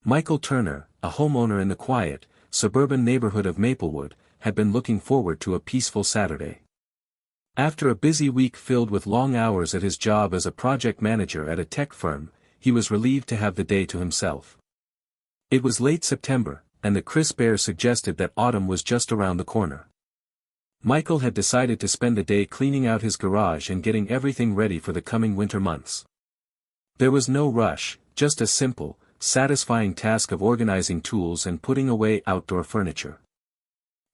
Michael Turner, a homeowner in the quiet, suburban neighborhood of Maplewood, had been looking forward to a peaceful Saturday. After a busy week filled with long hours at his job as a project manager at a tech firm, he was relieved to have the day to himself. It was late September, and the crisp air suggested that autumn was just around the corner. Michael had decided to spend the day cleaning out his garage and getting everything ready for the coming winter months. There was no rush, just a simple, satisfying task of organizing tools and putting away outdoor furniture.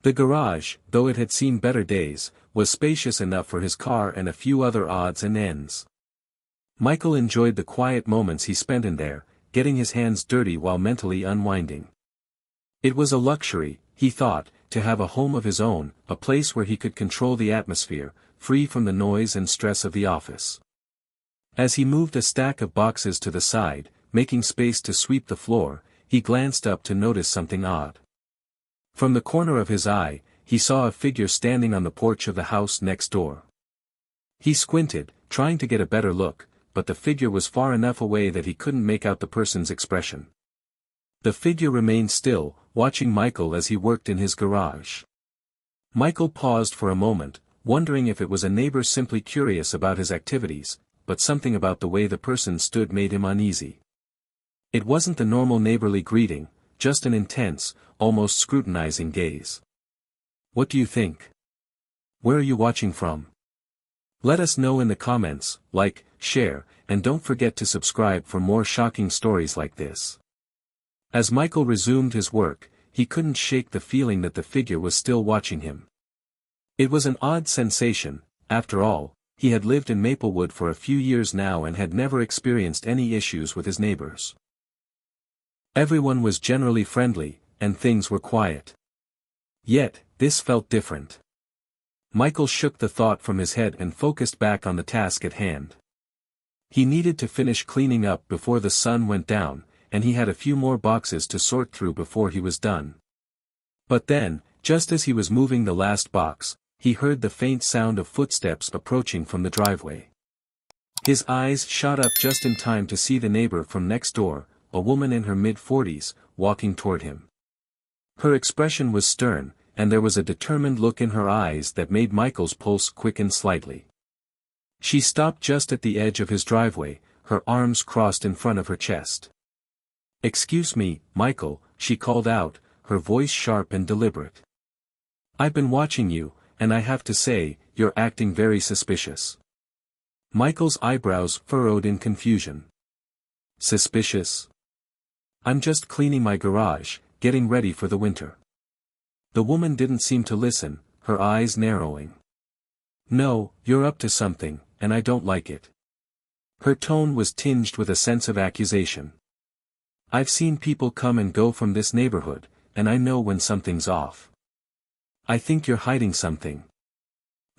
The garage, though it had seen better days, was spacious enough for his car and a few other odds and ends. Michael enjoyed the quiet moments he spent in there, getting his hands dirty while mentally unwinding. It was a luxury, he thought, to have a home of his own, a place where he could control the atmosphere, free from the noise and stress of the office. As he moved a stack of boxes to the side, making space to sweep the floor, he glanced up to notice something odd. From the corner of his eye, he saw a figure standing on the porch of the house next door. He squinted, trying to get a better look, but the figure was far enough away that he couldn't make out the person's expression. The figure remained still, watching Michael as he worked in his garage. Michael paused for a moment, wondering if it was a neighbor simply curious about his activities, but something about the way the person stood made him uneasy. It wasn't the normal neighborly greeting, just an intense, almost scrutinizing gaze. "What do you think? Where are you watching from?" Let us know in the comments, like, share, and don't forget to subscribe for more shocking stories like this. As Michael resumed his work, he couldn't shake the feeling that the figure was still watching him. It was an odd sensation, after all, he had lived in Maplewood for a few years now and had never experienced any issues with his neighbors. Everyone was generally friendly, and things were quiet. Yet, this felt different. Michael shook the thought from his head and focused back on the task at hand. He needed to finish cleaning up before the sun went down, and he had a few more boxes to sort through before he was done. But then, just as he was moving the last box, he heard the faint sound of footsteps approaching from the driveway. His eyes shot up just in time to see the neighbor from next door, a woman in her mid-40s, walking toward him. Her expression was stern, and there was a determined look in her eyes that made Michael's pulse quicken slightly. She stopped just at the edge of his driveway, her arms crossed in front of her chest. "Excuse me, Michael," she called out, her voice sharp and deliberate. "I've been watching you, and I have to say, you're acting very suspicious." Michael's eyebrows furrowed in confusion. "Suspicious? I'm just cleaning my garage, getting ready for the winter." The woman didn't seem to listen, her eyes narrowing. "No, you're up to something, and I don't like it." Her tone was tinged with a sense of accusation. "I've seen people come and go from this neighborhood, and I know when something's off. I think you're hiding something."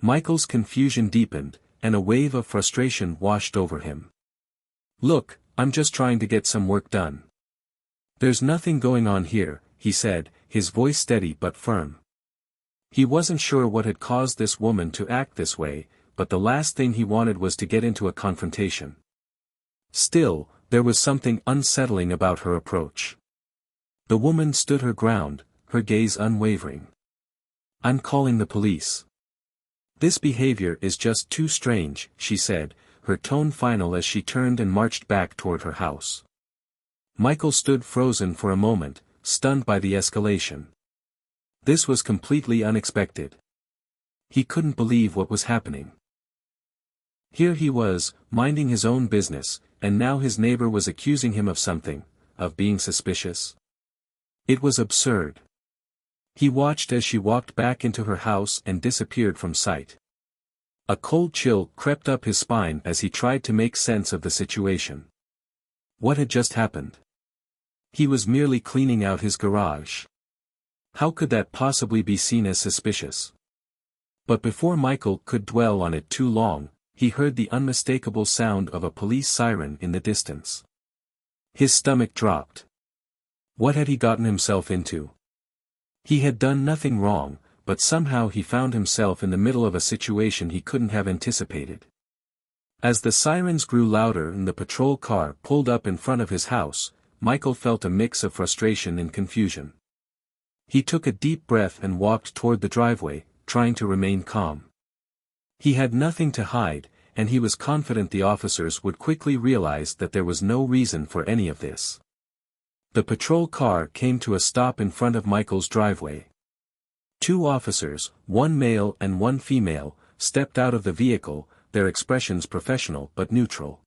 Michael's confusion deepened, and a wave of frustration washed over him. "Look, I'm just trying to get some work done. There's nothing going on here," he said, his voice steady but firm. He wasn't sure what had caused this woman to act this way, but the last thing he wanted was to get into a confrontation. Still, there was something unsettling about her approach. The woman stood her ground, her gaze unwavering. "I'm calling the police. This behavior is just too strange," she said, her tone final as she turned and marched back toward her house. Michael stood frozen for a moment, stunned by the escalation. This was completely unexpected. He couldn't believe what was happening. Here he was, minding his own business, and now his neighbor was accusing him of something, of being suspicious. It was absurd. He watched as she walked back into her house and disappeared from sight. A cold chill crept up his spine as he tried to make sense of the situation. What had just happened? He was merely cleaning out his garage. How could that possibly be seen as suspicious? But before Michael could dwell on it too long, he heard the unmistakable sound of a police siren in the distance. His stomach dropped. What had he gotten himself into? He had done nothing wrong, but somehow he found himself in the middle of a situation he couldn't have anticipated. As the sirens grew louder and the patrol car pulled up in front of his house, Michael felt a mix of frustration and confusion. He took a deep breath and walked toward the driveway, trying to remain calm. He had nothing to hide, and he was confident the officers would quickly realize that there was no reason for any of this. The patrol car came to a stop in front of Michael's driveway. Two officers, one male and one female, stepped out of the vehicle, their expressions professional but neutral.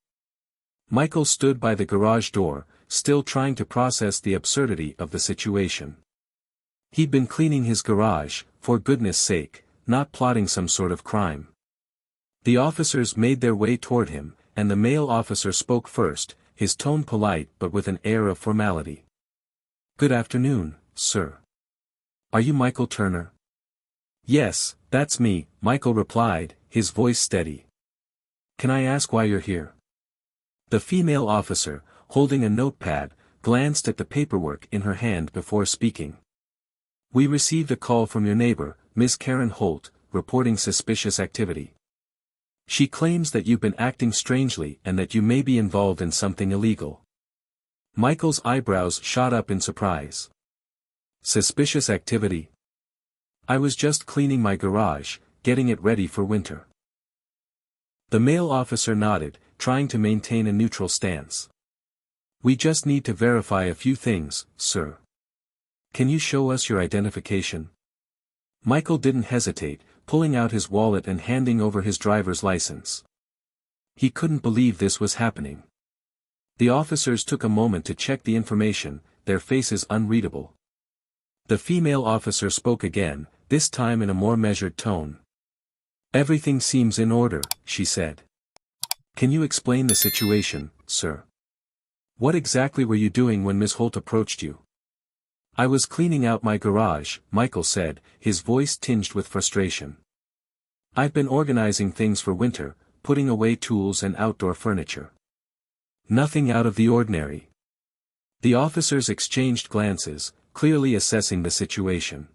Michael stood by the garage door, still trying to process the absurdity of the situation. He'd been cleaning his garage, for goodness sake, not plotting some sort of crime. The officers made their way toward him, and the male officer spoke first, his tone polite but with an air of formality. "Good afternoon, sir. Are you Michael Turner?" "Yes, that's me," Michael replied, his voice steady. "Can I ask why you're here?" The female officer, holding a notepad, glanced at the paperwork in her hand before speaking. "We received a call from your neighbor, Miss Karen Holt, reporting suspicious activity. She claims that you've been acting strangely and that you may be involved in something illegal." Michael's eyebrows shot up in surprise. "Suspicious activity? I was just cleaning my garage, getting it ready for winter." The male officer nodded, trying to maintain a neutral stance. "We just need to verify a few things, sir. Can you show us your identification?" Michael didn't hesitate, pulling out his wallet and handing over his driver's license. He couldn't believe this was happening. The officers took a moment to check the information, their faces unreadable. The female officer spoke again, this time in a more measured tone. "Everything seems in order," she said. "Can you explain the situation, sir? What exactly were you doing when Miss Holt approached you?" "I was cleaning out my garage," Michael said, his voice tinged with frustration. "I've been organizing things for winter, putting away tools and outdoor furniture." "Nothing out of the ordinary." The officers exchanged glances, clearly assessing the situation.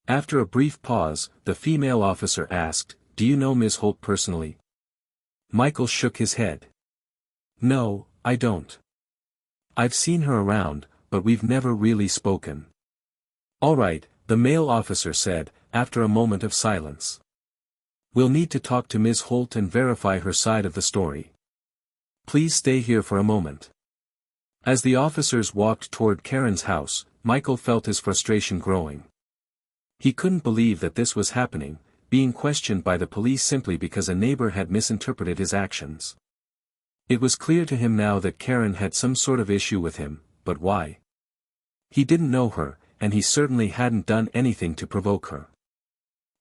After a brief pause, the female officer asked, "Do you know Miss Holt personally?" Michael shook his head. "No, I don't. I've seen her around, but we've never really spoken." "All right," the male officer said, after a moment of silence. "We'll need to talk to Ms. Holt and verify her side of the story. Please stay here for a moment." As the officers walked toward Karen's house, Michael felt his frustration growing. He couldn't believe that this was happening, being questioned by the police simply because a neighbor had misinterpreted his actions. It was clear to him now that Karen had some sort of issue with him, but why? He didn't know her, and he certainly hadn't done anything to provoke her.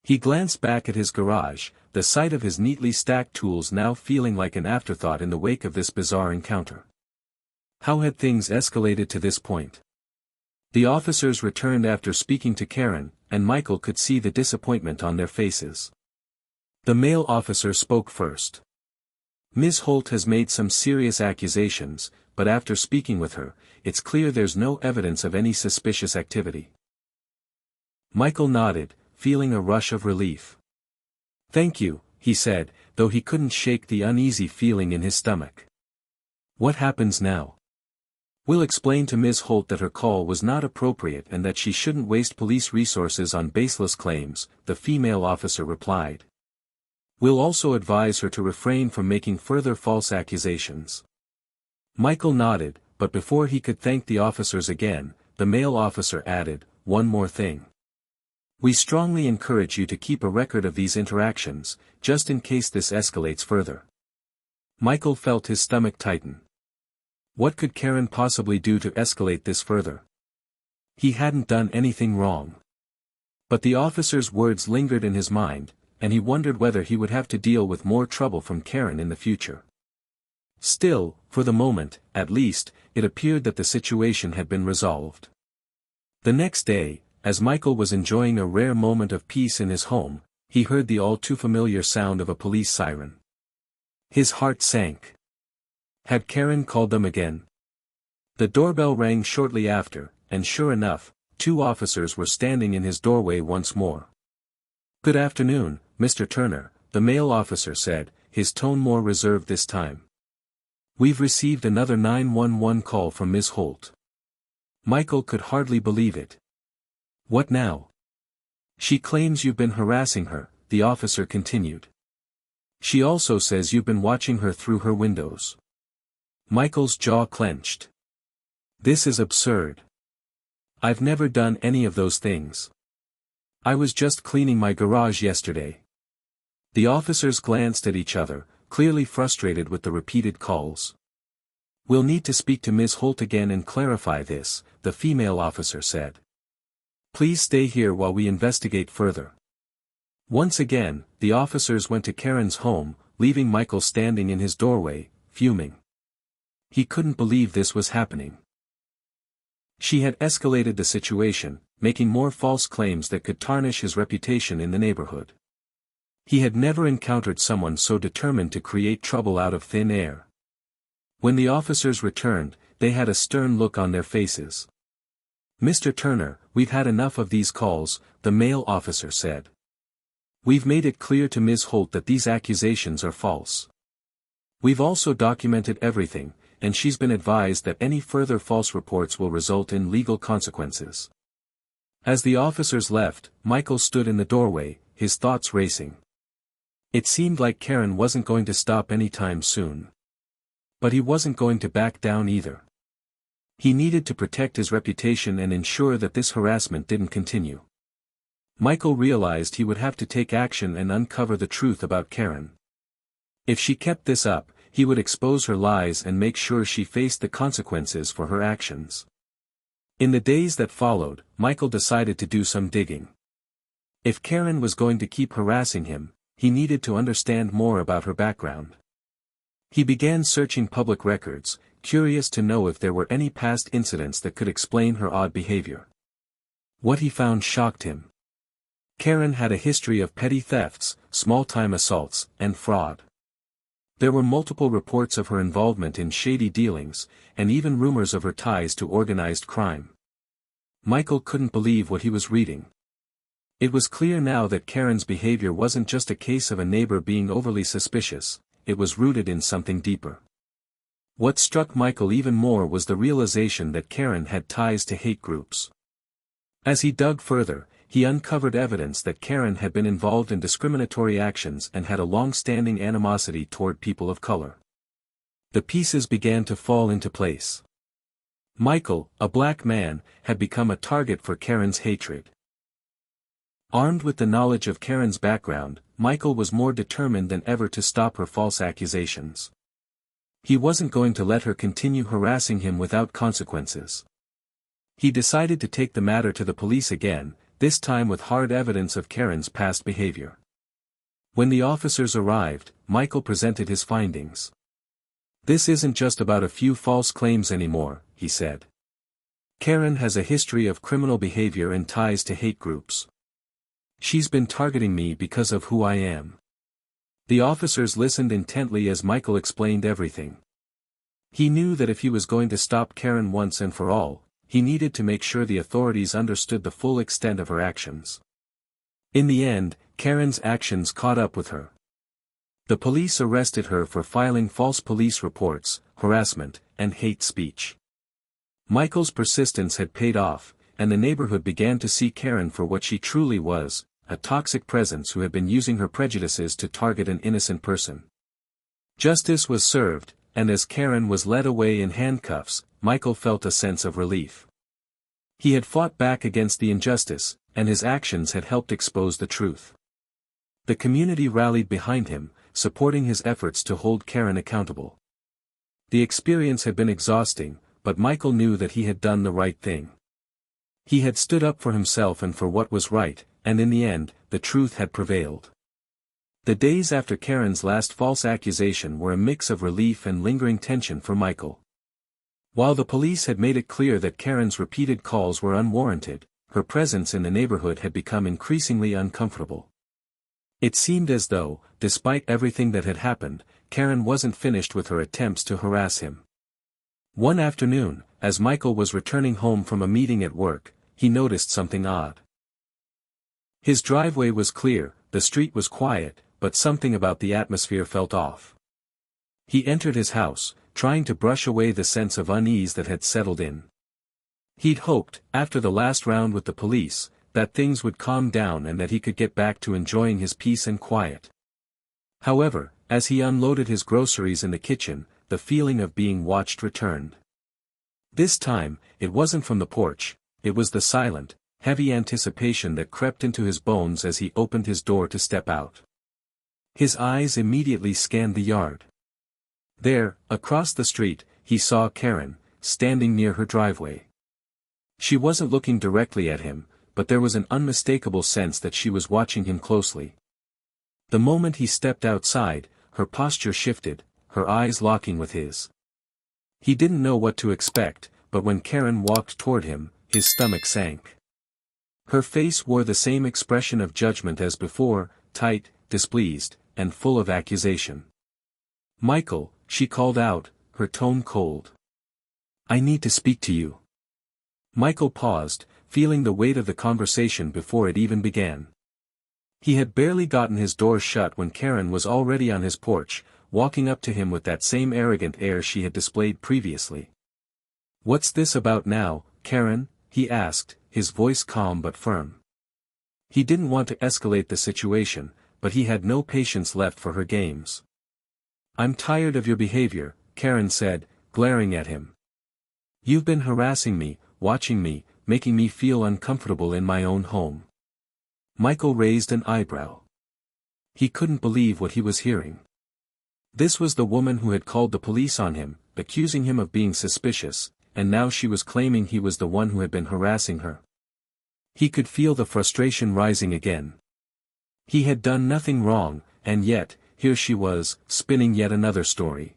He glanced back at his garage, the sight of his neatly stacked tools now feeling like an afterthought in the wake of this bizarre encounter. How had things escalated to this point? The officers returned after speaking to Karen, and Michael could see the disappointment on their faces. The male officer spoke first. "Ms. Holt has made some serious accusations, but after speaking with her, it's clear there's no evidence of any suspicious activity." Michael nodded, feeling a rush of relief. "Thank you," he said, though he couldn't shake the uneasy feeling in his stomach. "What happens now?" "We'll explain to Ms. Holt that her call was not appropriate and that she shouldn't waste police resources on baseless claims," the female officer replied. "We'll also advise her to refrain from making further false accusations." Michael nodded, but before he could thank the officers again, the male officer added, "One more thing. We strongly encourage you to keep a record of these interactions, just in case this escalates further." Michael felt his stomach tighten. What could Karen possibly do to escalate this further? He hadn't done anything wrong. But the officer's words lingered in his mind, and he wondered whether he would have to deal with more trouble from Karen in the future. Still, for the moment, at least, it appeared that the situation had been resolved. The next day, as Michael was enjoying a rare moment of peace in his home, he heard the all-too-familiar sound of a police siren. His heart sank. Had Karen called them again? The doorbell rang shortly after, and sure enough, two officers were standing in his doorway once more. "Good afternoon, Mr. Turner," the male officer said, his tone more reserved this time. We've received another 911 call from Ms. Holt. Michael could hardly believe it. What now? She claims you've been harassing her, the officer continued. She also says you've been watching her through her windows. Michael's jaw clenched. This is absurd. I've never done any of those things. I was just cleaning my garage yesterday. The officers glanced at each other, clearly frustrated with the repeated calls. We'll need to speak to Ms. Holt again and clarify this, the female officer said. Please stay here while we investigate further. Once again, the officers went to Karen's home, leaving Michael standing in his doorway, fuming. He couldn't believe this was happening. She had escalated the situation, making more false claims that could tarnish his reputation in the neighborhood. He had never encountered someone so determined to create trouble out of thin air. When the officers returned, they had a stern look on their faces. Mr. Turner, we've had enough of these calls, the male officer said. We've made it clear to Ms. Holt that these accusations are false. We've also documented everything, and she's been advised that any further false reports will result in legal consequences. As the officers left, Michael stood in the doorway, his thoughts racing. It seemed like Karen wasn't going to stop anytime soon. But he wasn't going to back down either. He needed to protect his reputation and ensure that this harassment didn't continue. Michael realized he would have to take action and uncover the truth about Karen. If she kept this up, he would expose her lies and make sure she faced the consequences for her actions. In the days that followed, Michael decided to do some digging. If Karen was going to keep harassing him, he needed to understand more about her background. He began searching public records, curious to know if there were any past incidents that could explain her odd behavior. What he found shocked him. Karen had a history of petty thefts, small-time assaults, and fraud. There were multiple reports of her involvement in shady dealings, and even rumors of her ties to organized crime. Michael couldn't believe what he was reading. It was clear now that Karen's behavior wasn't just a case of a neighbor being overly suspicious, it was rooted in something deeper. What struck Michael even more was the realization that Karen had ties to hate groups. As he dug further, he uncovered evidence that Karen had been involved in discriminatory actions and had a long-standing animosity toward people of color. The pieces began to fall into place. Michael, a black man, had become a target for Karen's hatred. Armed with the knowledge of Karen's background, Michael was more determined than ever to stop her false accusations. He wasn't going to let her continue harassing him without consequences. He decided to take the matter to the police again, this time with hard evidence of Karen's past behavior. When the officers arrived, Michael presented his findings. This isn't just about a few false claims anymore, he said. Karen has a history of criminal behavior and ties to hate groups. She's been targeting me because of who I am. The officers listened intently as Michael explained everything. He knew that if he was going to stop Karen once and for all, he needed to make sure the authorities understood the full extent of her actions. In the end, Karen's actions caught up with her. The police arrested her for filing false police reports, harassment, and hate speech. Michael's persistence had paid off, and the neighborhood began to see Karen for what she truly was, a toxic presence who had been using her prejudices to target an innocent person. Justice was served, and as Karen was led away in handcuffs, Michael felt a sense of relief. He had fought back against the injustice, and his actions had helped expose the truth. The community rallied behind him, supporting his efforts to hold Karen accountable. The experience had been exhausting, but Michael knew that he had done the right thing. He had stood up for himself and for what was right, and in the end, the truth had prevailed. The days after Karen's last false accusation were a mix of relief and lingering tension for Michael. While the police had made it clear that Karen's repeated calls were unwarranted, her presence in the neighborhood had become increasingly uncomfortable. It seemed as though, despite everything that had happened, Karen wasn't finished with her attempts to harass him. One afternoon, as Michael was returning home from a meeting at work, he noticed something odd. His driveway was clear, the street was quiet, but something about the atmosphere felt off. He entered his house, trying to brush away the sense of unease that had settled in. He'd hoped, after the last round with the police, that things would calm down and that he could get back to enjoying his peace and quiet. However, as he unloaded his groceries in the kitchen, the feeling of being watched returned. This time, it wasn't from the porch, it was the silent, heavy anticipation that crept into his bones as he opened his door to step out. His eyes immediately scanned the yard. There, across the street, he saw Karen, standing near her driveway. She wasn't looking directly at him, but there was an unmistakable sense that she was watching him closely. The moment he stepped outside, her posture shifted, her eyes locking with his. He didn't know what to expect, but when Karen walked toward him, his stomach sank. Her face wore the same expression of judgment as before, tight, displeased, and full of accusation. "Michael," she called out, her tone cold. "I need to speak to you." Michael paused, feeling the weight of the conversation before it even began. He had barely gotten his door shut when Karen was already on his porch, walking up to him with that same arrogant air she had displayed previously. "What's this about now, Karen?" he asked, his voice calm but firm. He didn't want to escalate the situation, but he had no patience left for her games. "I'm tired of your behavior," Karen said, glaring at him. "You've been harassing me, watching me, making me feel uncomfortable in my own home." Michael raised an eyebrow. He couldn't believe what he was hearing. This was the woman who had called the police on him, accusing him of being suspicious, and now she was claiming he was the one who had been harassing her. He could feel the frustration rising again. He had done nothing wrong, and yet, here she was, spinning yet another story.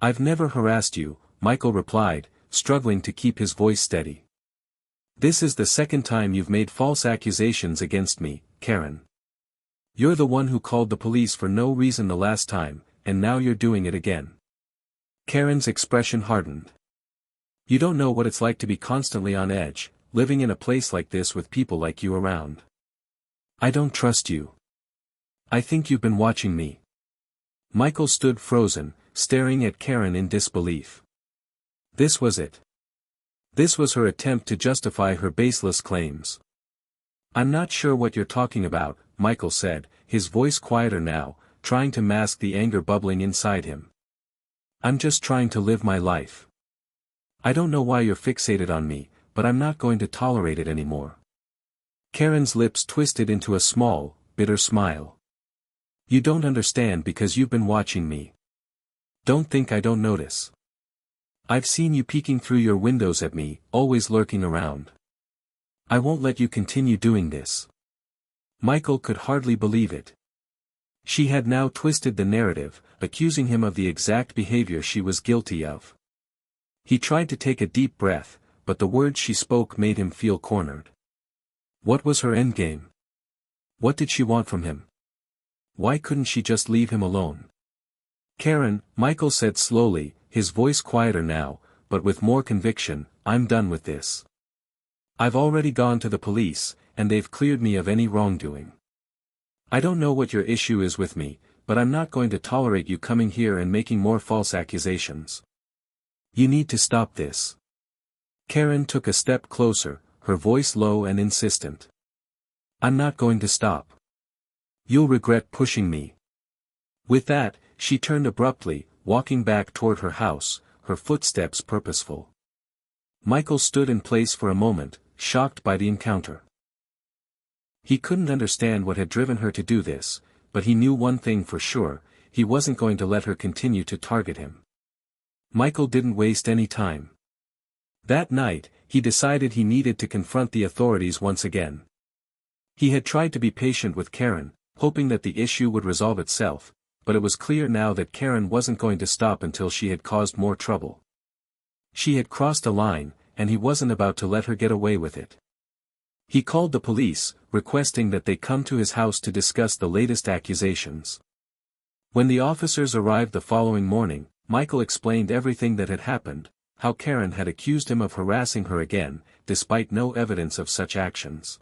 "I've never harassed you," Michael replied, struggling to keep his voice steady. "This is the second time you've made false accusations against me, Karen. You're the one who called the police for no reason the last time, and now you're doing it again." Karen's expression hardened. "You don't know what it's like to be constantly on edge, living in a place like this with people like you around. I don't trust you. I think you've been watching me." Michael stood frozen, staring at Karen in disbelief. This was it. This was her attempt to justify her baseless claims. "I'm not sure what you're talking about," Michael said, his voice quieter now, trying to mask the anger bubbling inside him. "I'm just trying to live my life. I don't know why you're fixated on me, but I'm not going to tolerate it anymore." Karen's lips twisted into a small, bitter smile. "You don't understand because you've been watching me. Don't think I don't notice. I've seen you peeking through your windows at me, always lurking around. I won't let you continue doing this." Michael could hardly believe it. She had now twisted the narrative, accusing him of the exact behavior she was guilty of. He tried to take a deep breath, but the words she spoke made him feel cornered. What was her endgame? What did she want from him? Why couldn't she just leave him alone? "Karen," Michael said slowly, his voice quieter now, but with more conviction, "I'm done with this. I've already gone to the police, and they've cleared me of any wrongdoing. I don't know what your issue is with me, but I'm not going to tolerate you coming here and making more false accusations. You need to stop this." Karen took a step closer, her voice low and insistent. "I'm not going to stop. You'll regret pushing me." With that, she turned abruptly, walking back toward her house, her footsteps purposeful. Michael stood in place for a moment, shocked by the encounter. He couldn't understand what had driven her to do this, but he knew one thing for sure, he wasn't going to let her continue to target him. Michael didn't waste any time. That night, he decided he needed to confront the authorities once again. He had tried to be patient with Karen, hoping that the issue would resolve itself, but it was clear now that Karen wasn't going to stop until she had caused more trouble. She had crossed a line, and he wasn't about to let her get away with it. He called the police, requesting that they come to his house to discuss the latest accusations. When the officers arrived the following morning, Michael explained everything that had happened, how Karen had accused him of harassing her again, despite no evidence of such actions.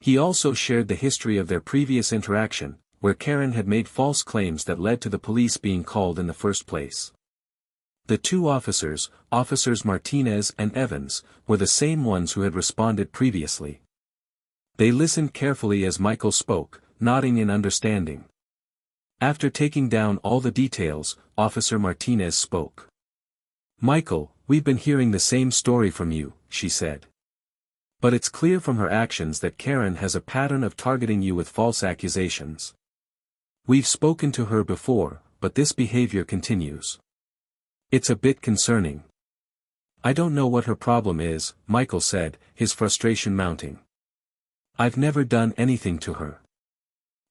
He also shared the history of their previous interaction, where Karen had made false claims that led to the police being called in the first place. The two officers, Officers Martinez and Evans, were the same ones who had responded previously. They listened carefully as Michael spoke, nodding in understanding. After taking down all the details, Officer Martinez spoke. "Michael, we've been hearing the same story from you," she said. "But it's clear from her actions that Karen has a pattern of targeting you with false accusations. We've spoken to her before, but this behavior continues. It's a bit concerning." "I don't know what her problem is," Michael said, his frustration mounting. "I've never done anything to her.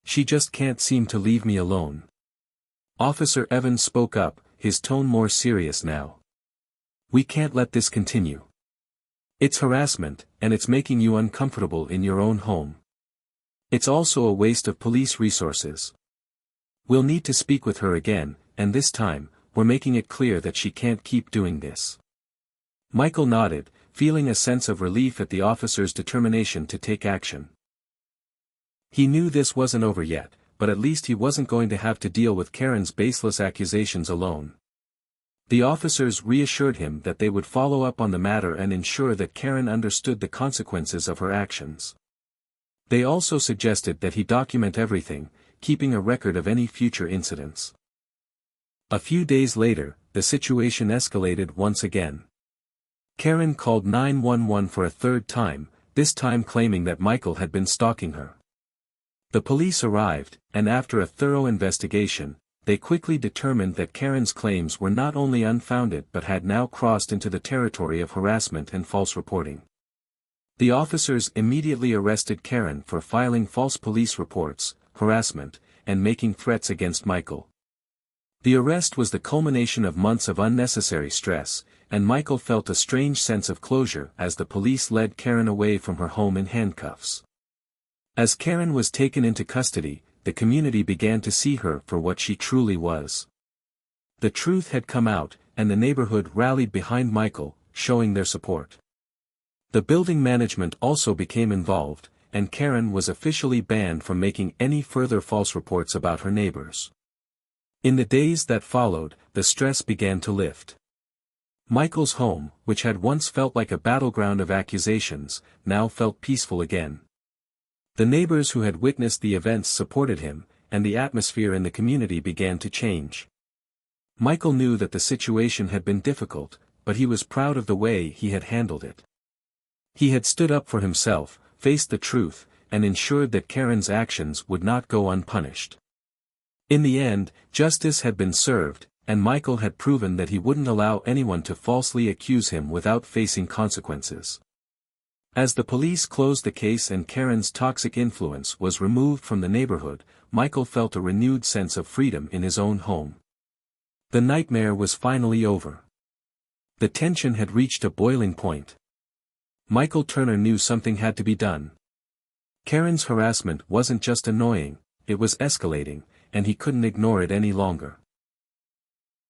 She just can't seem to leave me alone." Officer Evans spoke up, his tone more serious now. "We can't let this continue. It's harassment, and it's making you uncomfortable in your own home. It's also a waste of police resources. We'll need to speak with her again, and this time, we're making it clear that she can't keep doing this." Michael nodded, feeling a sense of relief at the officer's determination to take action. He knew this wasn't over yet, but at least he wasn't going to have to deal with Karen's baseless accusations alone. The officers reassured him that they would follow up on the matter and ensure that Karen understood the consequences of her actions. They also suggested that he document everything, keeping a record of any future incidents. A few days later, the situation escalated once again. Karen called 911 for a third time, this time claiming that Michael had been stalking her. The police arrived, and after a thorough investigation, they quickly determined that Karen's claims were not only unfounded but had now crossed into the territory of harassment and false reporting. The officers immediately arrested Karen for filing false police reports, harassment, and making threats against Michael. The arrest was the culmination of months of unnecessary stress, and Michael felt a strange sense of closure as the police led Karen away from her home in handcuffs. As Karen was taken into custody, the community began to see her for what she truly was. The truth had come out, and the neighborhood rallied behind Michael, showing their support. The building management also became involved, and Karen was officially banned from making any further false reports about her neighbors. In the days that followed, the stress began to lift. Michael's home, which had once felt like a battleground of accusations, now felt peaceful again. The neighbors who had witnessed the events supported him, and the atmosphere in the community began to change. Michael knew that the situation had been difficult, but he was proud of the way he had handled it. He had stood up for himself, faced the truth, and ensured that Karen's actions would not go unpunished. In the end, justice had been served, and Michael had proven that he wouldn't allow anyone to falsely accuse him without facing consequences. As the police closed the case and Karen's toxic influence was removed from the neighborhood, Michael felt a renewed sense of freedom in his own home. The nightmare was finally over. The tension had reached a boiling point. Michael Turner knew something had to be done. Karen's harassment wasn't just annoying, it was escalating, and he couldn't ignore it any longer.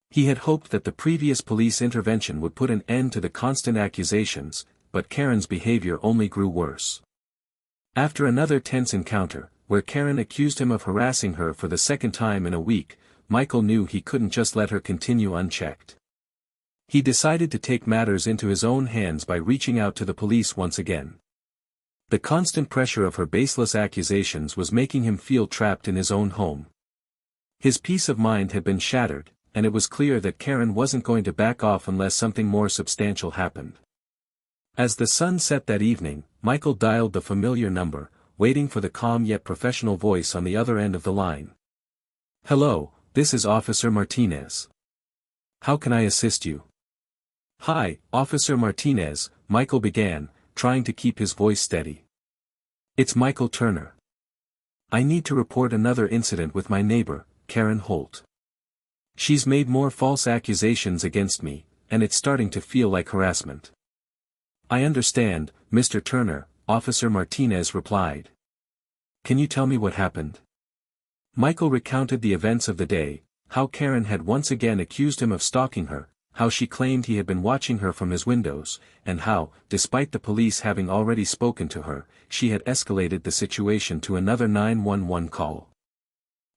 He had hoped that the previous police intervention would put an end to the constant accusations, but Karen's behavior only grew worse. After another tense encounter, where Karen accused him of harassing her for the second time in a week, Michael knew he couldn't just let her continue unchecked. He decided to take matters into his own hands by reaching out to the police once again. The constant pressure of her baseless accusations was making him feel trapped in his own home. His peace of mind had been shattered, and it was clear that Karen wasn't going to back off unless something more substantial happened. As the sun set that evening, Michael dialed the familiar number, waiting for the calm yet professional voice on the other end of the line. "Hello, this is Officer Martinez. How can I assist you?" "Hi, Officer Martinez," Michael began, trying to keep his voice steady. "It's Michael Turner. I need to report another incident with my neighbor, Karen Holt. She's made more false accusations against me, and it's starting to feel like harassment." "I understand, Mr. Turner," Officer Martinez replied. "Can you tell me what happened?" Michael recounted the events of the day, how Karen had once again accused him of stalking her, how she claimed he had been watching her from his windows, and how, despite the police having already spoken to her, she had escalated the situation to another 911 call.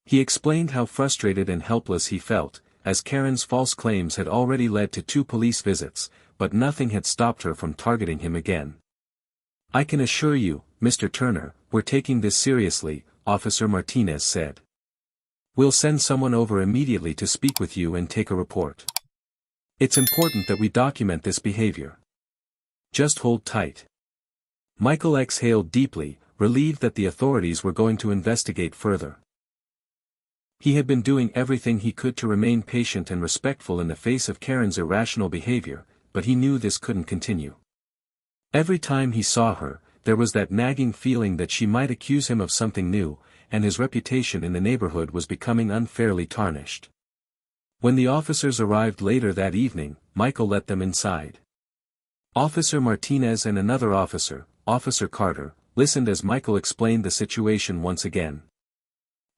He explained how frustrated and helpless he felt, as Karen's false claims had already led to 2 police visits, but nothing had stopped her from targeting him again. "I can assure you, Mr. Turner, we're taking this seriously," Officer Martinez said. "We'll send someone over immediately to speak with you and take a report. It's important that we document this behavior. Just hold tight." Michael exhaled deeply, relieved that the authorities were going to investigate further. He had been doing everything he could to remain patient and respectful in the face of Karen's irrational behavior, but he knew this couldn't continue. Every time he saw her, there was that nagging feeling that she might accuse him of something new, and his reputation in the neighborhood was becoming unfairly tarnished. When the officers arrived later that evening, Michael let them inside. Officer Martinez and another officer, Officer Carter, listened as Michael explained the situation once again.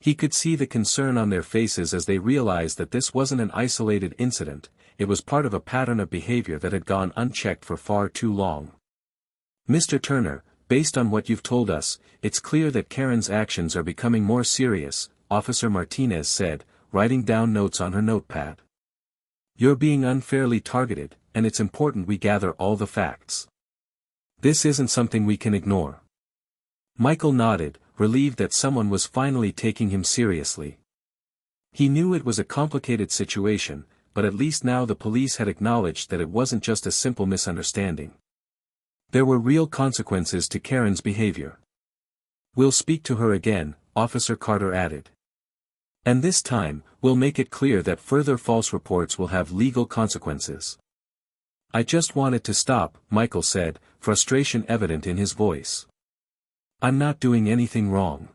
He could see the concern on their faces as they realized that this wasn't an isolated incident, it was part of a pattern of behavior that had gone unchecked for far too long. "Mr. Turner, based on what you've told us, it's clear that Karen's actions are becoming more serious," Officer Martinez said, writing down notes on her notepad. "You're being unfairly targeted, and it's important we gather all the facts. This isn't something we can ignore." Michael nodded, relieved that someone was finally taking him seriously. He knew it was a complicated situation, but at least now the police had acknowledged that it wasn't just a simple misunderstanding. There were real consequences to Karen's behavior. "We'll speak to her again," Officer Carter added. "And this time, we'll make it clear that further false reports will have legal consequences." "I just want it to stop," Michael said, frustration evident in his voice. "I'm not doing anything wrong.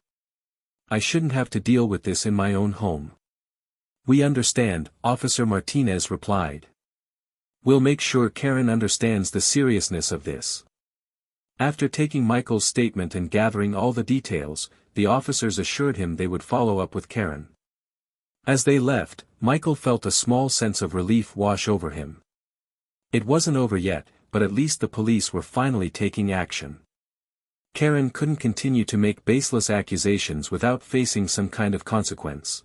I shouldn't have to deal with this in my own home." "We understand," Officer Martinez replied. "We'll make sure Karen understands the seriousness of this." After taking Michael's statement and gathering all the details, the officers assured him they would follow up with Karen. As they left, Michael felt a small sense of relief wash over him. It wasn't over yet, but at least the police were finally taking action. Karen couldn't continue to make baseless accusations without facing some kind of consequence.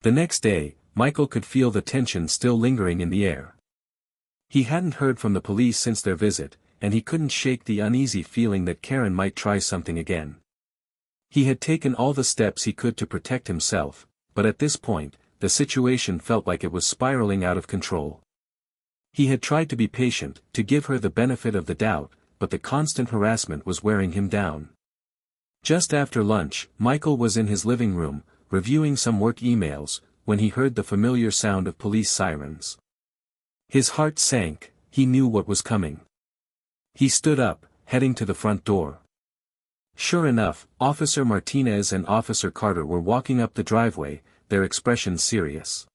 The next day, Michael could feel the tension still lingering in the air. He hadn't heard from the police since their visit, and he couldn't shake the uneasy feeling that Karen might try something again. He had taken all the steps he could to protect himself, but at this point, the situation felt like it was spiraling out of control. He had tried to be patient, to give her the benefit of the doubt, but the constant harassment was wearing him down. Just after lunch, Michael was in his living room, reviewing some work emails, when he heard the familiar sound of police sirens. His heart sank, he knew what was coming. He stood up, heading to the front door. Sure enough, Officer Martinez and Officer Carter were walking up the driveway, their expressions serious.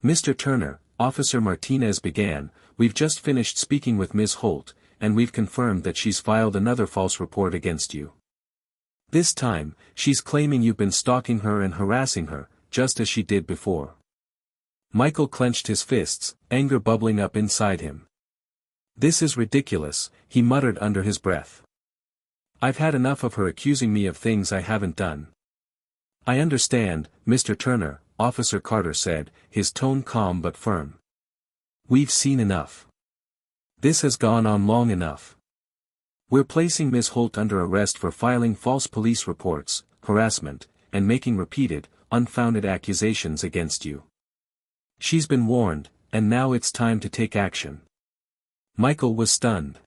"Mr. Turner," Officer Martinez began, "we've just finished speaking with Ms. Holt, and we've confirmed that she's filed another false report against you. This time, she's claiming you've been stalking her and harassing her, just as she did before." Michael clenched his fists, anger bubbling up inside him. "This is ridiculous," he muttered under his breath. "I've had enough of her accusing me of things I haven't done." "I understand, Mr. Turner," Officer Carter said, his tone calm but firm. "We've seen enough. This has gone on long enough. We're placing Ms. Holt under arrest for filing false police reports, harassment, and making repeated, unfounded accusations against you. She's been warned, and now it's time to take action." Michael was stunned.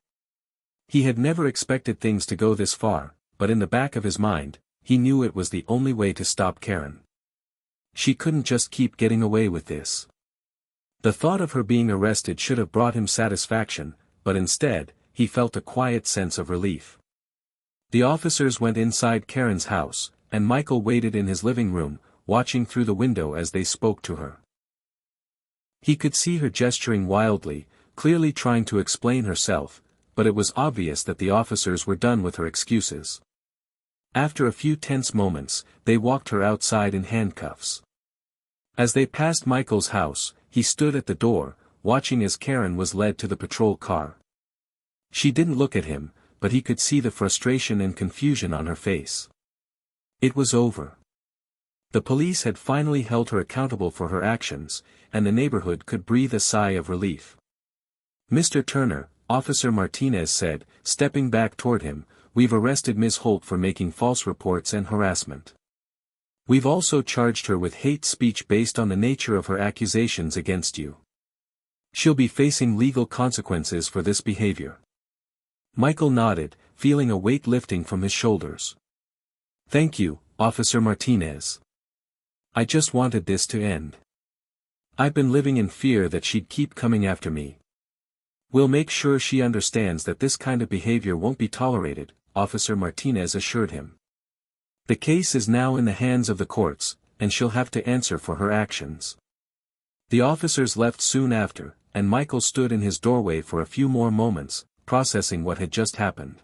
He had never expected things to go this far, but in the back of his mind, he knew it was the only way to stop Karen. She couldn't just keep getting away with this. The thought of her being arrested should have brought him satisfaction, but instead, he felt a quiet sense of relief. The officers went inside Karen's house, and Michael waited in his living room, watching through the window as they spoke to her. He could see her gesturing wildly, clearly trying to explain herself, but it was obvious that the officers were done with her excuses. After a few tense moments, they walked her outside in handcuffs. As they passed Michael's house, he stood at the door, watching as Karen was led to the patrol car. She didn't look at him, but he could see the frustration and confusion on her face. It was over. The police had finally held her accountable for her actions, and the neighborhood could breathe a sigh of relief. "Mr. Turner," Officer Martinez said, stepping back toward him, "we've arrested Ms. Holt for making false reports and harassment. We've also charged her with hate speech based on the nature of her accusations against you. She'll be facing legal consequences for this behavior." Michael nodded, feeling a weight lifting from his shoulders. "Thank you, Officer Martinez. I just wanted this to end. I've been living in fear that she'd keep coming after me." "We'll make sure she understands that this kind of behavior won't be tolerated," Officer Martinez assured him. "The case is now in the hands of the courts, and she'll have to answer for her actions." The officers left soon after, and Michael stood in his doorway for a few more moments, processing what had just happened.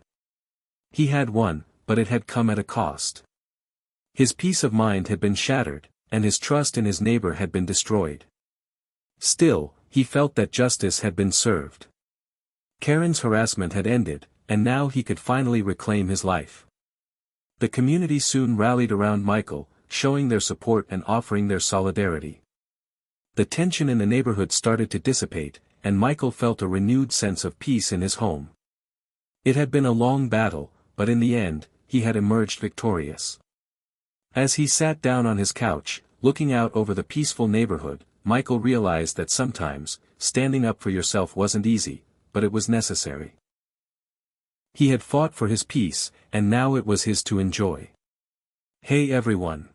He had won, but it had come at a cost. His peace of mind had been shattered, and his trust in his neighbor had been destroyed. Still, he felt that justice had been served. Karen's harassment had ended, and now he could finally reclaim his life. The community soon rallied around Michael, showing their support and offering their solidarity. The tension in the neighborhood started to dissipate, and Michael felt a renewed sense of peace in his home. It had been a long battle, but in the end, he had emerged victorious. As he sat down on his couch, looking out over the peaceful neighborhood, Michael realized that sometimes, standing up for yourself wasn't easy, but it was necessary. He had fought for his peace, and now it was his to enjoy. Hey everyone!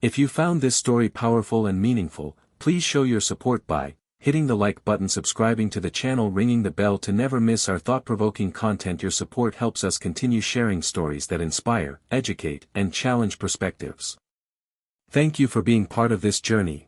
If you found this story powerful and meaningful, please show your support by hitting the like button, subscribing to the channel, ringing the bell to never miss our thought-provoking content. Your support helps us continue sharing stories that inspire, educate, and challenge perspectives. Thank you for being part of this journey.